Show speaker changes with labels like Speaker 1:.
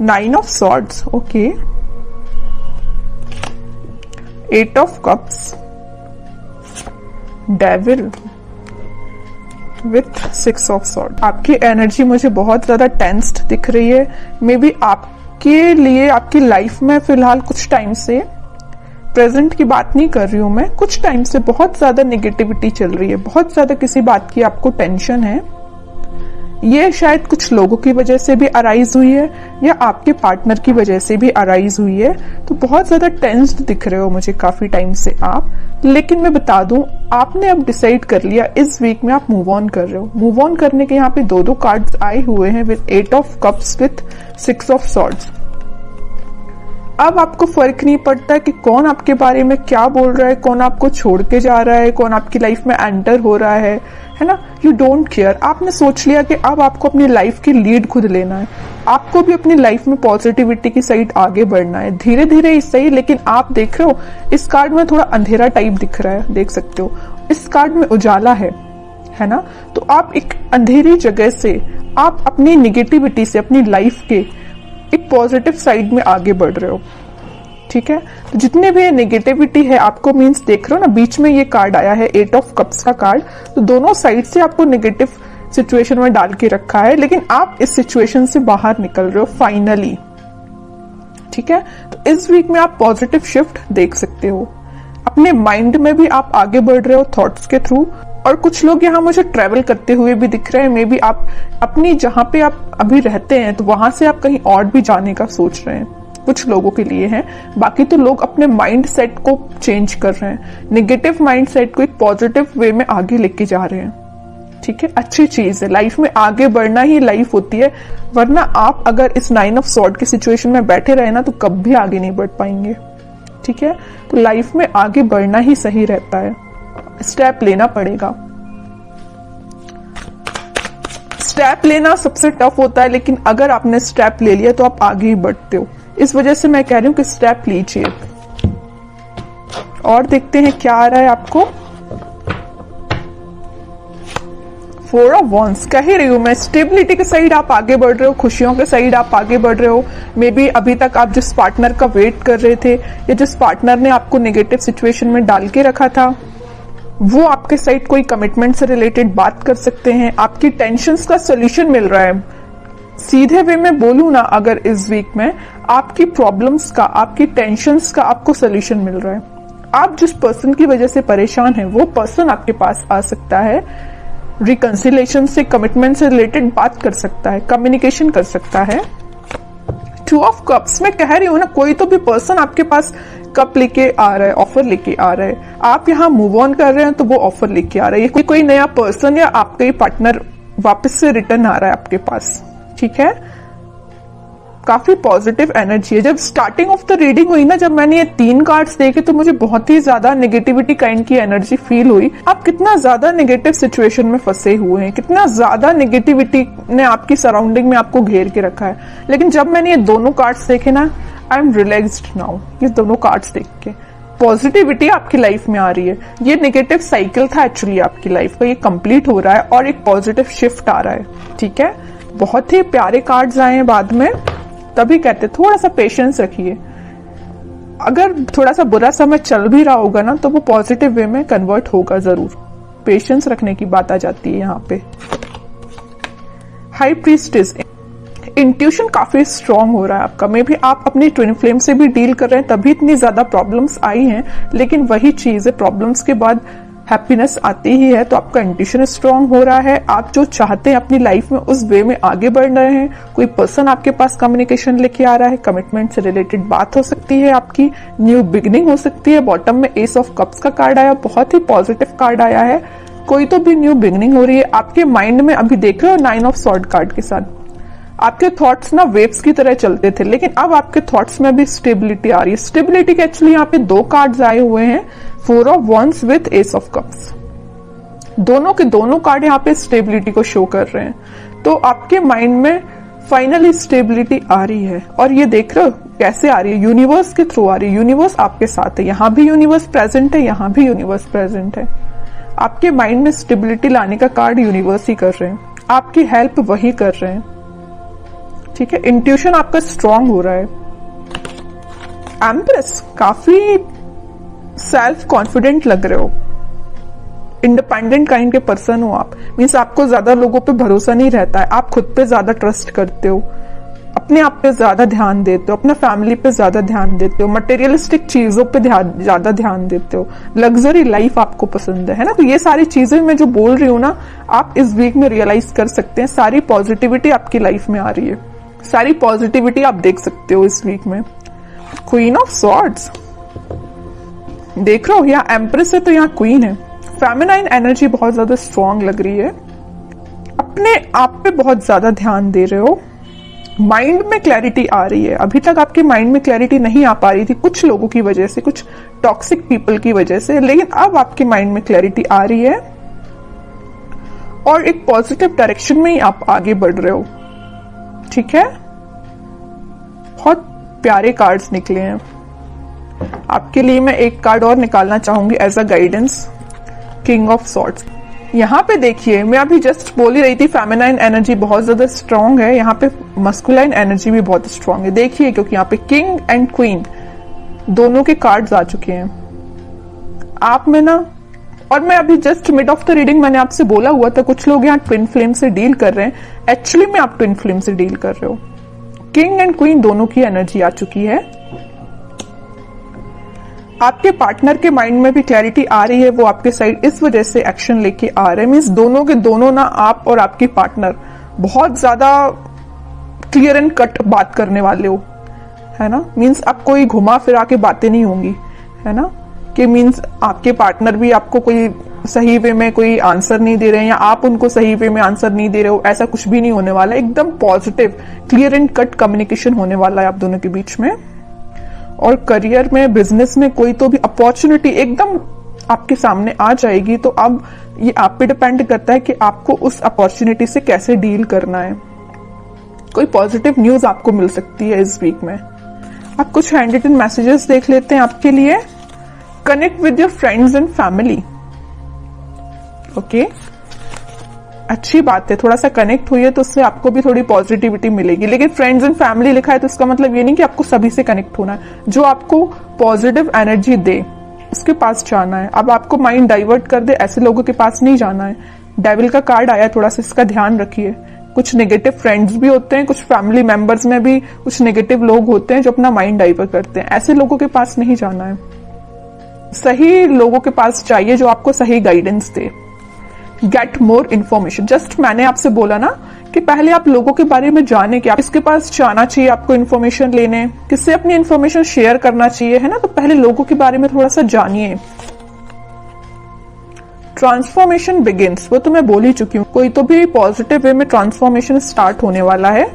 Speaker 1: 9 of swords, okay, 8 of cups, devil with 6 of sword. आपकी energy मुझे बहुत ज्यादा टेंस्ड दिख रही है। मे बी आपके लिए आपकी लाइफ में फिलहाल कुछ टाइम से, प्रेजेंट की बात नहीं कर रही हूं मैं, कुछ टाइम से बहुत ज्यादा नेगेटिविटी चल रही है, बहुत ज्यादा किसी बात की आपको टेंशन है। ये शायद कुछ लोगों की वजह से भी अराइज हुई है या आपके पार्टनर की वजह से भी अराइज हुई है। तो बहुत ज्यादा टेंस्ड दिख रहे हो मुझे काफी टाइम से आप। लेकिन मैं बता दूं, आपने अब डिसाइड कर लिया इस वीक में आप मूव ऑन कर रहे हो। मूव ऑन करने के यहाँ पे दो कार्ड्स आए हुए हैं with 8 of cups with 6 of swords. अब आपको फर्क नहीं पड़ता कि कौन आपके बारे में क्या बोल रहा है, कौन आपको छोड़ के जा रहा है, कौन आपकी लाइफ में एंटर हो रहा है ना। You don't care. आपने सोच लिया कि अब आपको अपनी लाइफ की लीड खुद लेना है। आपको भी अपनी लाइफ में पॉजिटिविटी की साइड आगे बढ़ना है, धीरे धीरे ही सही। लेकिन आप देख रहे हो इस कार्ड में थोड़ा अंधेरा टाइप दिख रहा है, देख सकते हो। इस कार्ड में उजाला है ना। तो आप एक अंधेरी जगह से, आप अपनी निगेटिविटी से अपनी लाइफ के एक पॉजिटिव साइड में आगे बढ़ रहे हो, ठीक है। तो जितने भी नेगेटिविटी है आपको, मीन्स देख रहे हो ना, बीच में ये कार्ड आया है 8 ऑफ कप्स का कार्ड। तो दोनों साइड से आपको नेगेटिव सिचुएशन में डाल के रखा है, लेकिन आप इस सिचुएशन से बाहर निकल रहे हो फाइनली, ठीक है। तो इस वीक में आप पॉजिटिव शिफ्ट देख सकते हो। अपने माइंड में भी आप आगे बढ़ रहे हो थॉट्स के थ्रू। और कुछ लोग यहाँ मुझे ट्रेवल करते हुए भी दिख रहे हैं। मे बी आप अपनी जहां पे आप अभी रहते हैं तो वहां से आप कहीं और भी जाने का सोच रहे हैं, कुछ लोगों के लिए है। बाकी तो लोग अपने माइंड सेट को चेंज कर रहे हैं, नेगेटिव माइंड सेट को एक पॉजिटिव वे में आगे लेके जा रहे हैं, ठीक है। अच्छी चीज है, लाइफ में आगे बढ़ना ही लाइफ होती है। वरना आप अगर इस 9 ऑफ सॉर्ड की सिचुएशन में बैठे रहे ना तो कभी आगे नहीं बढ़ पाएंगे, ठीक है। तो लाइफ में आगे बढ़ना ही सही रहता है, स्टेप लेना पड़ेगा। स्टेप लेना सबसे टफ होता है, लेकिन अगर आपने स्टेप ले लिया तो आप आगे ही बढ़ते हो। इस वजह से मैं कह रही हूं कि स्टेप लीजिए। और देखते हैं क्या आ रहा है आपको। 4 ऑफ वॉन्ड्स। कह ही रही हूं मैं, स्टेबिलिटी के साइड आप आगे बढ़ रहे हो, खुशियों के साइड आप आगे बढ़ रहे हो। मे बी अभी तक आप जिस पार्टनर का वेट कर रहे थे या जिस पार्टनर ने आपको नेगेटिव सिचुएशन में डाल के रखा था, वो आपके साइड कोई कमिटमेंट से रिलेटेड बात कर सकते हैं। आपकी टेंशन्स का सोल्यूशन मिल रहा है। सीधे वे में बोलूं ना, अगर इस वीक में आपकी प्रॉब्लम्स का, आपकी टेंशन्स का आपको सोल्यूशन मिल रहा है। आप जिस पर्सन की वजह से परेशान हैं, वो पर्सन आपके पास आ सकता है, रिकंसिलेशन से, कमिटमेंट से रिलेटेड बात कर सकता है, कम्युनिकेशन कर सकता है। 2 ऑफ कप्स में कह रही हूं ना, कोई तो भी पर्सन आपके पास कप लेके आ रहा है, ऑफर लेके आ रहा है। आप यहाँ मूव ऑन कर रहे हैं तो वो ऑफर लेके आ रहा है। कोई नया पर्सन या आपका ही पार्टनर वापस से रिटर्न आ रहा है आपके पास, ठीक है। काफी पॉजिटिव एनर्जी है। जब स्टार्टिंग ऑफ द रीडिंग हुई ना, जब मैंने ये 3 कार्ड्स देखे तो मुझे बहुत ही ज्यादा नेगेटिविटी काइंड की एनर्जी फील हुई। आप कितना ज्यादा नेगेटिव सिचुएशन में फंसे हुए हैं, कितना ज्यादा नेगेटिविटी ने आपकी सराउंडिंग में आपको घेर के रखा है। लेकिन जब मैंने ये दोनों कार्ड्स देखे ना, आई एम रिलैक्स्ड नाउ। ये दोनों कार्ड्स देख के पॉजिटिविटी आपकी लाइफ में आ रही है। ये नेगेटिव साइकिल था एक्चुअली आपकी लाइफ का, ये कंप्लीट हो रहा है और एक पॉजिटिव शिफ्ट आ रहा है, ठीक है। बहुत ही प्यारे कार्ड्स आए हैं बाद में, तभी कहते थोड़ा सा पेशेंस रखिए। अगर थोड़ा सा बुरा समय चल भी रहा होगा ना, तो वो पॉजिटिव वे में कन्वर्ट होगा जरूर। पेशेंस रखने की बात आ जाती है यहाँ पे। हाई प्रीस्टेस, इंट्यूशन काफी स्ट्रांग हो रहा है आपका। मे भी आप अपनी ट्विन फ्लेम से भी डील कर रहे हैं, तभी इतनी ज्यादा प्रॉब्लम्स आई हैं। लेकिन वही चीज है, प्रॉब्लम्स के बाद हैप्पीनेस आती ही है। तो आपका इंट्यूशन स्ट्रांग हो रहा है। आप जो चाहते हैं अपनी लाइफ में उस वे में आगे बढ़ रहे हैं। कोई पर्सन आपके पास कम्युनिकेशन लेके आ रहा है, कमिटमेंट से रिलेटेड बात हो सकती है, आपकी न्यू बिगिनिंग हो सकती है। बॉटम में एस ऑफ कप्स का कार्ड आया, बहुत ही पॉजिटिव कार्ड आया है। कोई तो भी न्यू बिगिनिंग हो रही है आपके माइंड में। अभी देख रहे हो 9 ऑफ सॉर्ड कार्ड के साथ आपके थॉट्स ना वेव्स की तरह चलते थे, लेकिन अब आपके थॉट्स में भी स्टेबिलिटी आ रही है। स्टेबिलिटी के एक्चुअली यहाँ पे 2 कार्ड्स आए हुए हैं, 4 of wands with S of cups. दोनों के दोनों कार्ड यहाँ पे स्टेबिलिटी को शो कर रहे हैं। तो आपके माइंड में फाइनली स्टेबिलिटी आ रही है। और ये देख रहे हो कैसे आ रही है, यूनिवर्स के थ्रू आ रही है। यूनिवर्स आपके साथ है, यहाँ भी यूनिवर्स प्रेजेंट है, यहाँ भी यूनिवर्स प्रेजेंट है। आपके माइंड में स्टेबिलिटी लाने का कार्ड यूनिवर्स ही कर रहे हैं, आपकी हेल्प वही कर रहे हैं, ठीक है, इंट्यूशन आपका स्ट्रांग हो रहा है। एम्प्रेस, काफी सेल्फ कॉन्फिडेंट लग रहे हो, इंडिपेंडेंट काइंड के पर्सन हो आप। मीन्स आपको ज्यादा लोगों पे भरोसा नहीं रहता है, आप खुद पे ज्यादा ट्रस्ट करते हो, अपने आप पे ज्यादा ध्यान देते हो, अपना फैमिली पे ज्यादा ध्यान देते हो, मटेरियलिस्टिक चीजों पे ज्यादा ध्यान देते हो, लग्जरी लाइफ आपको पसंद है ना। तो ये सारी चीजें मैं जो बोल रही हूँ ना, आप इस वीक में रियलाइज कर सकते हैं। सारी पॉजिटिविटी आपकी लाइफ में आ रही है, सारी पॉजिटिविटी आप देख सकते हो इस वीक में। क्वीन ऑफ सॉर्ड्स देख रहे हो, यहाँ एम्प्रेस है तो यहाँ क्वीन है। फेमिनाइन एनर्जी बहुत ज्यादा स्ट्रांग लग रही है, अपने आप पे बहुत ज्यादा ध्यान दे रहे हो, माइंड में क्लैरिटी आ रही है। अभी तक आपके माइंड में क्लैरिटी नहीं आ पा रही थी कुछ लोगों की वजह से, कुछ टॉक्सिक पीपल की वजह से, लेकिन अब आपके माइंड में क्लैरिटी आ रही है और एक पॉजिटिव डायरेक्शन में ही आप आगे बढ़ रहे हो। ठीक है, बहुत प्यारे कार्ड्स निकले हैं आपके लिए। मैं एक कार्ड और निकालना चाहूंगी as a guidance, King of Swords. यहाँ पे देखिए, मैं अभी जस्ट बोल ही रही थी फेमिनाइन एनर्जी बहुत ज्यादा स्ट्रांग है, यहाँ पे मस्कुलाइन एनर्जी भी बहुत स्ट्रांग है। देखिए, क्योंकि यहाँ पे किंग एंड क्वीन दोनों के कार्ड्स आ चुके हैं आप में ना। और मैं अभी just mid of the reading मैंने आपसे बोला हुआ था कुछ लोग यहाँ ट्विन फ्लेम से डील कर रहे हैं, एक्चुअली में आप ट्विन फ्लेम से डील कर रहे हो। किंग एंड क्वीन दोनों की एनर्जी आ चुकी है। आपके पार्टनर के माइंड में भी क्लैरिटी आ रही है, वो आपके साइड इस वजह से एक्शन लेके आ रहे हैं। मीन्स दोनों के दोनों ना, आप और आपकी पार्टनर बहुत ज्यादा क्लियर एंड कट बात करने वाले हो, है ना। मीन्स अब कोई घुमा फिरा के बातें नहीं होंगी, है ना, कि मीन्स आपके पार्टनर भी आपको कोई सही वे में कोई आंसर नहीं दे रहे हैं या आप उनको सही वे में आंसर नहीं दे रहे हो, ऐसा कुछ भी नहीं होने वाला। एकदम positive clear and cut communication होने वाला है आप दोनों के बीच में। और करियर में, बिजनेस में कोई तो भी अपॉर्चुनिटी एकदम आपके सामने आ जाएगी। तो अब ये आप पे डिपेंड करता है कि आपको उस अपॉर्चुनिटी से कैसे डील करना है। कोई पॉजिटिव न्यूज आपको मिल सकती है इस वीक में। आप कुछ हैंड रिटन मैसेजेस देख लेते हैं आपके लिए। Connect with your friends and family. Okay, अच्छी बात है, थोड़ा सा कनेक्ट हुई है तो उससे आपको भी थोड़ी पॉजिटिविटी मिलेगी। लेकिन फ्रेंड्स एंड फैमिली लिखा है तो इसका मतलब ये नहीं कि आपको सभी से कनेक्ट होना है। जो आपको पॉजिटिव एनर्जी दे उसके पास जाना है। अब आपको माइंड डाइवर्ट कर दे ऐसे लोगों के पास नहीं जाना है। डेविल का कार्ड आया, थोड़ा सा इसका ध्यान रखिए। कुछ नेगेटिव फ्रेंड्स भी होते हैं, कुछ फैमिली मेंबर्स में भी कुछ नेगेटिव लोग होते हैं जो अपना माइंड डाइवर्ट करते हैं। ऐसे लोगों के पास नहीं जाना है, सही लोगों के पास चाहिए जो आपको सही गाइडेंस दे। गेट मोर इन्फॉर्मेशन, जस्ट मैंने आपसे बोला ना कि पहले आप लोगों के बारे में जाने कि आप किसके पास जाना चाहिए आपको इन्फॉर्मेशन लेने, किससे अपनी इन्फॉर्मेशन शेयर करना चाहिए, है ना। तो पहले लोगों के बारे में थोड़ा सा जानिए। ट्रांसफॉर्मेशन बिगिंस, वो तो मैं बोल ही चुकी हूँ। कोई तो भी पॉजिटिव वे में ट्रांसफॉर्मेशन स्टार्ट होने वाला है।